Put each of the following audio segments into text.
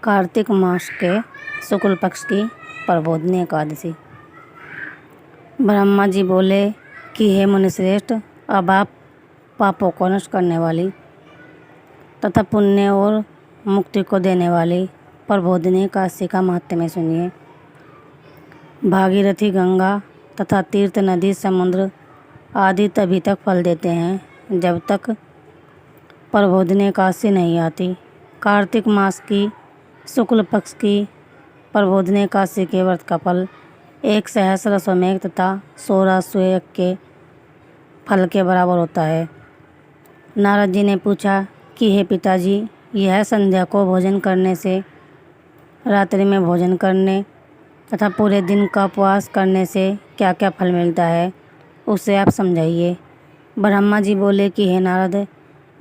कार्तिक मास के शुक्ल पक्ष की प्रबोधिनी एकादशी। ब्रह्मा जी बोले कि हे मुनिश्रेष्ठ, अब आप पापों को नष्ट करने वाली तथा पुण्य और मुक्ति को देने वाली प्रबोधिनी एकादशी का महात्म्य सुनिए। भागीरथी, गंगा तथा तीर्थ नदी, समुद्र आदि तभी तक फल देते हैं जब तक प्रबोधिनी एकादशी नहीं आती। कार्तिक मास की शुक्ल पक्ष की प्रबोधिनी एकादशी के व्रत का फल 1 सहस्र अश्वमेध तथा 16 अश्वमेध के फल के बराबर होता है। नारद जी ने पूछा कि हे पिताजी, यह संध्या को भोजन करने से, रात्रि में भोजन करने तथा पूरे दिन का उपवास करने से क्या क्या फल मिलता है, उसे आप समझाइए। ब्रह्मा जी बोले कि हे नारद,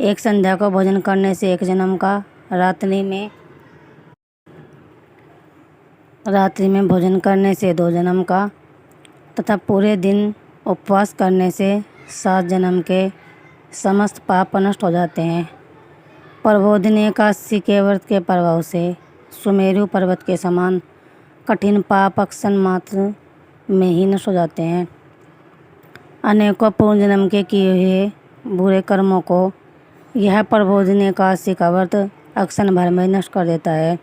एक संध्या को भोजन करने से 1 जन्म का, रात्रि में भोजन करने से 2 जन्म का तथा पूरे दिन उपवास करने से 7 जन्म के समस्त पाप नष्ट हो जाते हैं। प्रबोधिनी एकादशी के व्रत के प्रभाव से सुमेरु पर्वत के समान कठिन पाप क्षण मात्र में ही नष्ट हो जाते हैं। अनेकों पूर्व जन्म के किए हुए बुरे कर्मों को यह प्रबोधिनी एकादशी का व्रत क्षण भर में नष्ट कर देता है।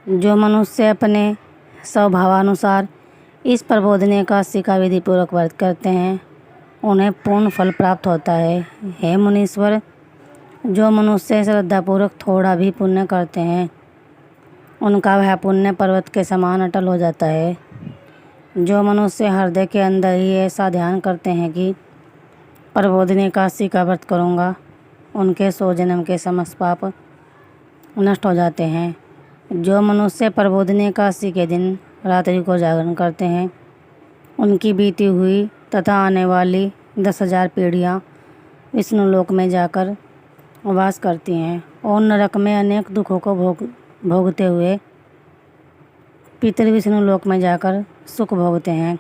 जो मनुष्य अपने स्वभावानुसार इस प्रबोधिनी एकादशी का विधि पूर्वक व्रत करते हैं, उन्हें पूर्ण फल प्राप्त होता है। हे मुनीश्वर, जो मनुष्य श्रद्धापूर्वक थोड़ा भी पुण्य करते हैं, उनका वह पुण्य पर्वत के समान अटल हो जाता है। जो मनुष्य हृदय के अंदर ही ऐसा ध्यान करते हैं कि प्रबोधिनी एकादशी का व्रत करूँगा, उनके 100 जन्म के समस्त पाप नष्ट हो जाते हैं। जो मनुष्य प्रबोधिनी एकादशी के दिन रात्रि को जागरण करते हैं, उनकी बीती हुई तथा आने वाली 10,000 पीढ़ियाँ विष्णुलोक में जाकर वास करती हैं और नरक में अनेक दुखों को भोगते हुए पितर विष्णुलोक में जाकर सुख भोगते हैं।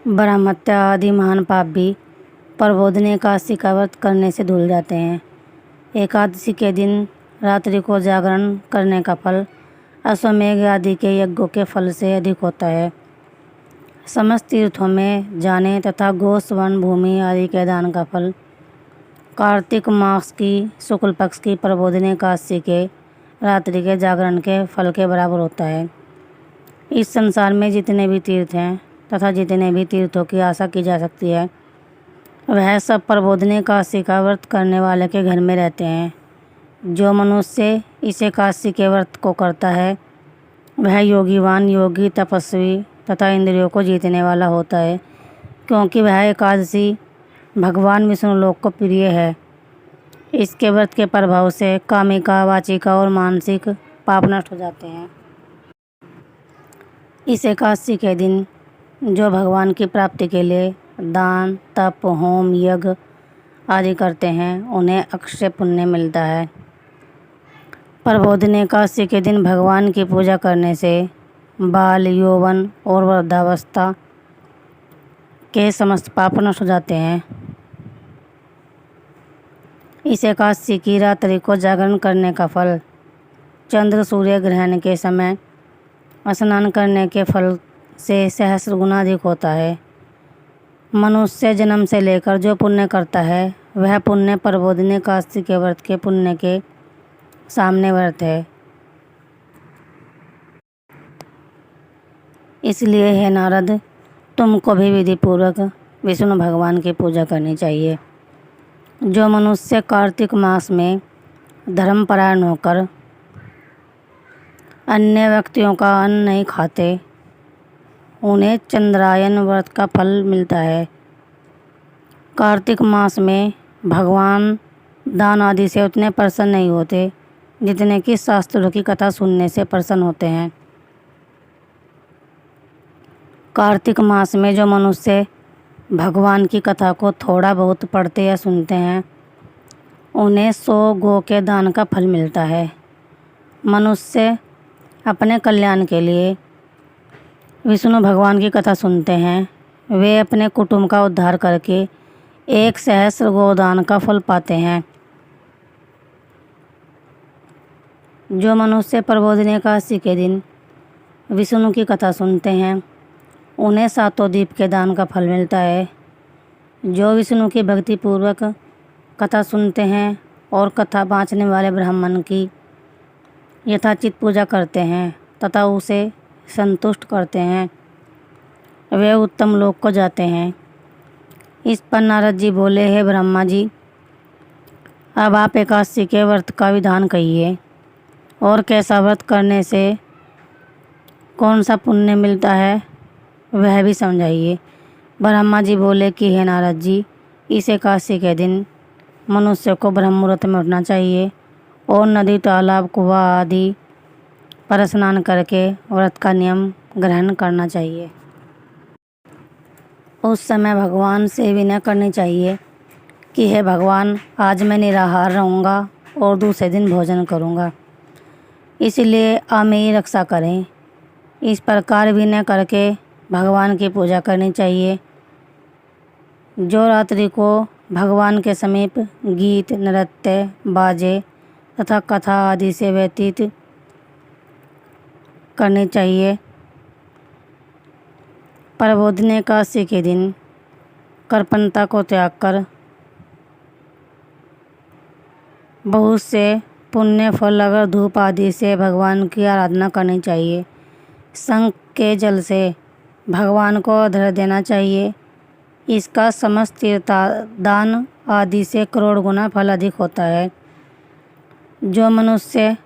ब्रह्महत्या आदि महान पाप भी प्रबोधिनी एकादशी का व्रत करने से धुल जाते हैं। एकादशी के दिन रात्रि को जागरण करने का फल अश्वमेध आदि के यज्ञों के फल से अधिक होता है। समस्त तीर्थों में जाने तथा गो, स्वर्ण, भूमि आदि के दान का फल कार्तिक मास की शुक्ल पक्ष की प्रबोधिनी एकादशी के रात्रि के जागरण के फल के बराबर होता है। इस संसार में जितने भी तीर्थ हैं तथा जितने भी तीर्थों की आशा की जा सकती है, वह सब प्रबोधिनी एकादशी का व्रत करने वाले के घर में रहते हैं। जो मनुष्य इस एकादशी के व्रत को करता है, वह योगीवान, योगी, तपस्वी तथा इंद्रियों को जीतने वाला होता है, क्योंकि वह एकादशी भगवान विष्णुलोक को प्रिय है। इसके व्रत के प्रभाव से कामिका, वाचिका और मानसिक पाप नष्ट हो जाते हैं। इस एकादशी के दिन जो भगवान की प्राप्ति के लिए दान, तप, होम, यज्ञ आदि करते हैं, उन्हें अक्षय पुण्य मिलता है। प्रबोधिनी एकादशी के दिन भगवान की पूजा करने से बाल, यौवन और वृद्धावस्था के समस्त पाप नष्ट हो जाते हैं। इस एकादशी की रात्रि को जागरण करने का फल चंद्र सूर्य ग्रहण के समय स्नान करने के फल से सहस्र गुना अधिक होता है। मनुष्य जन्म से लेकर जो पुण्य करता है, वह पुण्य प्रबोधिनी एकादशी के व्रत के पुण्य के सामने व्रत है। इसलिए हे नारद, तुमको भी विधि पूर्वक विष्णु भगवान की पूजा करनी चाहिए। जो मनुष्य कार्तिक मास में धर्मपरायण होकर अन्य व्यक्तियों का अन्न नहीं खाते, उन्हें चंद्रायन व्रत का फल मिलता है। कार्तिक मास में भगवान दान आदि से उतने प्रसन्न नहीं होते जितने कि शास्त्रों की कथा सुनने से प्रसन्न होते हैं। कार्तिक मास में जो मनुष्य भगवान की कथा को थोड़ा बहुत पढ़ते या सुनते हैं, उन्हें 100 गौ के दान का फल मिलता है। मनुष्य अपने कल्याण के लिए विष्णु भगवान की कथा सुनते हैं। वे अपने कुटुंब का उद्धार करके 1 सहस्र गोदान का फल पाते हैं। जो मनुष्य प्रबोधन एकादशी के दिन विष्णु की कथा सुनते हैं उन्हें 7 दीप के दान का फल मिलता है। जो विष्णु की भक्ति पूर्वक कथा सुनते हैं और कथा बाँचने वाले ब्राह्मण की यथाचित पूजा करते हैं तथा उसे संतुष्ट करते हैं, वे उत्तम लोक को जाते हैं। इस पर नारद जी बोले, हे ब्रह्मा जी, अब आप एकादशी के व्रत का विधान कहिए और कैसा व्रत करने से कौन सा पुण्य मिलता है वह भी समझाइए। ब्रह्मा जी बोले कि हे नारद जी, इस एकादशी के दिन मनुष्य को ब्रह्म मुहूर्त में उठना चाहिए और नदी, तालाब, कुआं आदि पर स्नान करके व्रत का नियम ग्रहण करना चाहिए। उस समय भगवान से विनय करनी चाहिए कि हे भगवान, आज मैं निराहार रहूँगा और दूसरे दिन भोजन करूँगा, इसलिए आप मेरी रक्षा करें। इस प्रकार विनय करके भगवान की पूजा करनी चाहिए। जो रात्रि को भगवान के समीप गीत, नृत्य, बाजे तथा कथा आदि से व्यतीत करनी चाहिए। प्रबोधन एकादशी के दिन कृपणता को त्याग कर बहुत से पुण्य फल अगर धूप आदि से भगवान की आराधना करनी चाहिए। शंख के जल से भगवान को अर्घ्य देना चाहिए। इसका समस्त तीर्थदान आदि से करोड़ गुना फल अधिक होता है। जो मनुष्य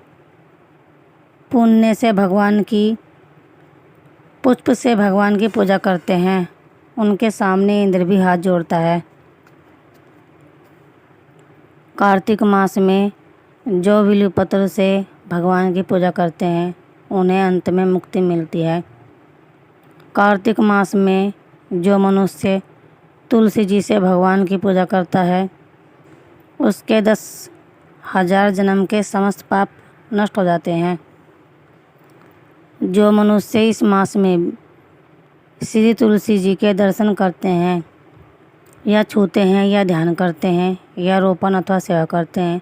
पुण्य से भगवान की पुष्प से भगवान की पूजा करते हैं उनके सामने इंद्र भी हाथ जोड़ता है। कार्तिक मास में जो बिल्वपत्र से भगवान की पूजा करते हैं उन्हें अंत में मुक्ति मिलती है। कार्तिक मास में जो मनुष्य तुलसी जी से भगवान की पूजा करता है उसके 10,000 जन्म के समस्त पाप नष्ट हो जाते हैं। जो मनुष्य इस मास में श्री तुलसी जी के दर्शन करते हैं या छूते हैं या ध्यान करते हैं या रोपण अथवा सेवा करते हैं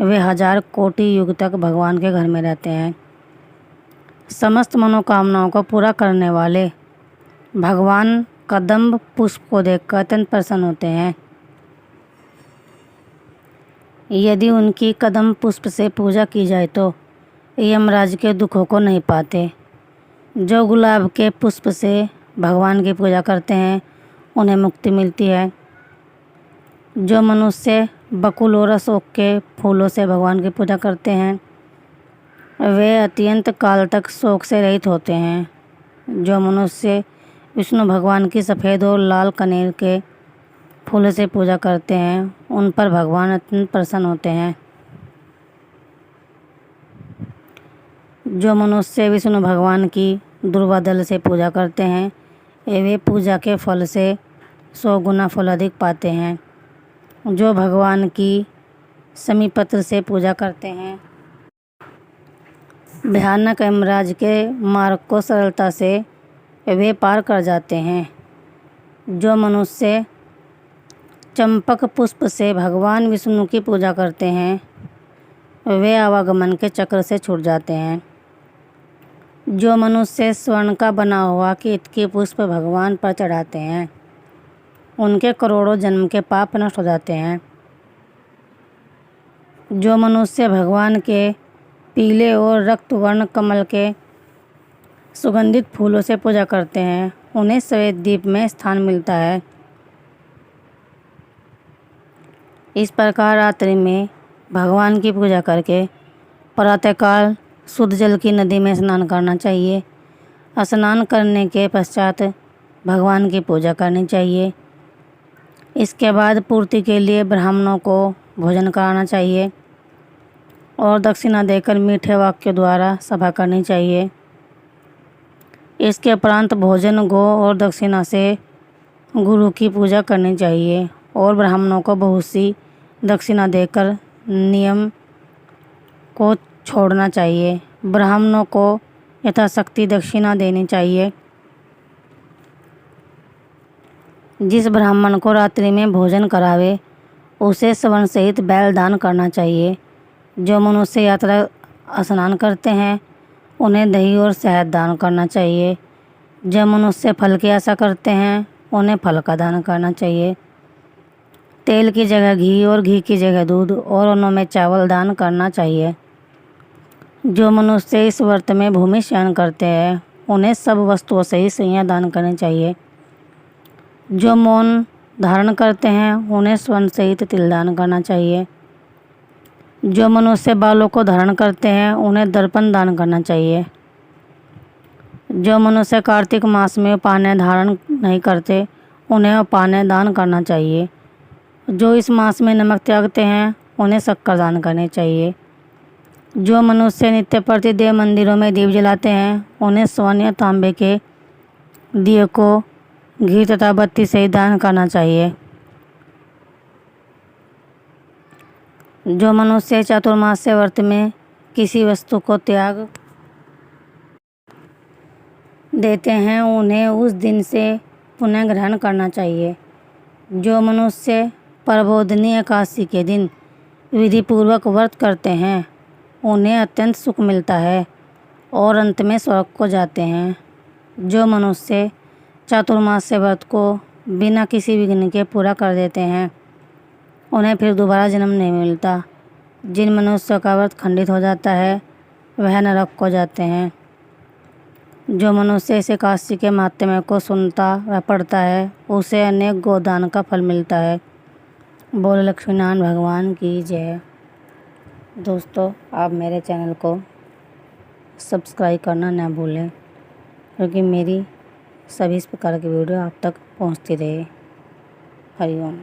वे 1000 कोटि युग तक भगवान के घर में रहते हैं। समस्त मनोकामनाओं को पूरा करने वाले भगवान कदम्ब पुष्प को देखकर अत्यंत प्रसन्न होते हैं। यदि उनकी कदम्ब पुष्प से पूजा की जाए तो यमराज के दुखों को नहीं पाते। जो गुलाब के पुष्प से भगवान की पूजा करते हैं उन्हें मुक्ति मिलती है। जो मनुष्य बकुल और अशोक के फूलों से भगवान की पूजा करते हैं वे अत्यंत काल तक शोक से रहित होते हैं। जो मनुष्य विष्णु भगवान की सफ़ेद और लाल कनेर के फूलों से पूजा करते हैं उन पर भगवान अत्यंत प्रसन्न होते हैं। जो मनुष्य विष्णु भगवान की दुर्वा दल से पूजा करते हैं वे पूजा के फल से 100 गुना फल अधिक पाते हैं। जो भगवान की समीपत्र से पूजा करते हैं भयानक यमराज के मार्ग को सरलता से वे पार कर जाते हैं। जो मनुष्य चंपक पुष्प से भगवान विष्णु की पूजा करते हैं वे आवागमन के चक्र से छूट जाते हैं। जो मनुष्य स्वर्ण का बना हुआ केतकी पुष्प भगवान पर चढ़ाते हैं उनके करोड़ों जन्म के पाप नष्ट हो जाते हैं। जो मनुष्य भगवान के पीले और रक्त वर्ण कमल के सुगंधित फूलों से पूजा करते हैं उन्हें श्वेत द्वीप में स्थान मिलता है। इस प्रकार रात्रि में भगवान की पूजा करके प्रातःकाल शुद्ध जल की नदी में स्नान करना चाहिए। स्नान करने के पश्चात भगवान की पूजा करनी चाहिए। इसके बाद पूर्ति के लिए ब्राह्मणों को भोजन कराना चाहिए और दक्षिणा देकर मीठे वाक्य द्वारा सभा करनी चाहिए। इसके उपरांत भोजन, गो और दक्षिणा से गुरु की पूजा करनी चाहिए और ब्राह्मणों को बहुत सी दक्षिणा देकर नियम को छोड़ना चाहिए। ब्राह्मणों को यथाशक्ति दक्षिणा देनी चाहिए। जिस ब्राह्मण को रात्रि में भोजन करावे उसे स्वर्ण सहित बैल दान करना चाहिए। जो मनुष्य यात्रा स्नान करते हैं उन्हें दही और शहद दान करना चाहिए। जो मनुष्य फल की आशा करते हैं उन्हें फल का दान करना चाहिए। तेल की जगह घी और घी की जगह दूध और उन्नों में चावल दान करना चाहिए। जो मनुष्य इस व्रत में भूमि शयन करते हैं उन्हें सब वस्तुओं से ही सैया दान करनी चाहिए। जो मौन धारण करते हैं उन्हें स्वर्ण सहित तिल दान करना चाहिए। जो मनुष्य बालों को धारण करते हैं उन्हें दर्पण दान करना चाहिए। जो मनुष्य कार्तिक मास में पाने धारण नहीं करते उन्हें पाने दान करना चाहिए। जो इस मास में नमक त्यागते हैं उन्हें शक्कर दान करनी चाहिए। जो मनुष्य नित्य प्रतिदेव मंदिरों में दीप जलाते हैं उन्हें स्वर्ण या तांबे के दिए को घी तथा बत्ती से दान करना चाहिए। जो मनुष्य चातुर्मास्य व्रत में किसी वस्तु को त्याग देते हैं उन्हें उस दिन से पुनः ग्रहण करना चाहिए। जो मनुष्य प्रबोधिनी एकादशी के दिन विधिपूर्वक व्रत करते हैं उन्हें अत्यंत सुख मिलता है और अंत में स्वर्ग को जाते हैं। जो मनुष्य चातुर्मास्य व्रत को बिना किसी विघ्न के पूरा कर देते हैं उन्हें फिर दोबारा जन्म नहीं मिलता। जिन मनुष्यों का व्रत खंडित हो जाता है वह नरक को जाते हैं। जो मनुष्य इस एकादशी के महात्म्य को सुनता व पढ़ता है उसे अनेक गोदान का फल मिलता है। बोल लक्ष्मीनारायण भगवान की जय। दोस्तों, आप मेरे चैनल को सब्सक्राइब करना ना भूलें क्योंकि मेरी सभी इस प्रकार की वीडियो आप तक पहुंचती रहे। हरि ओम।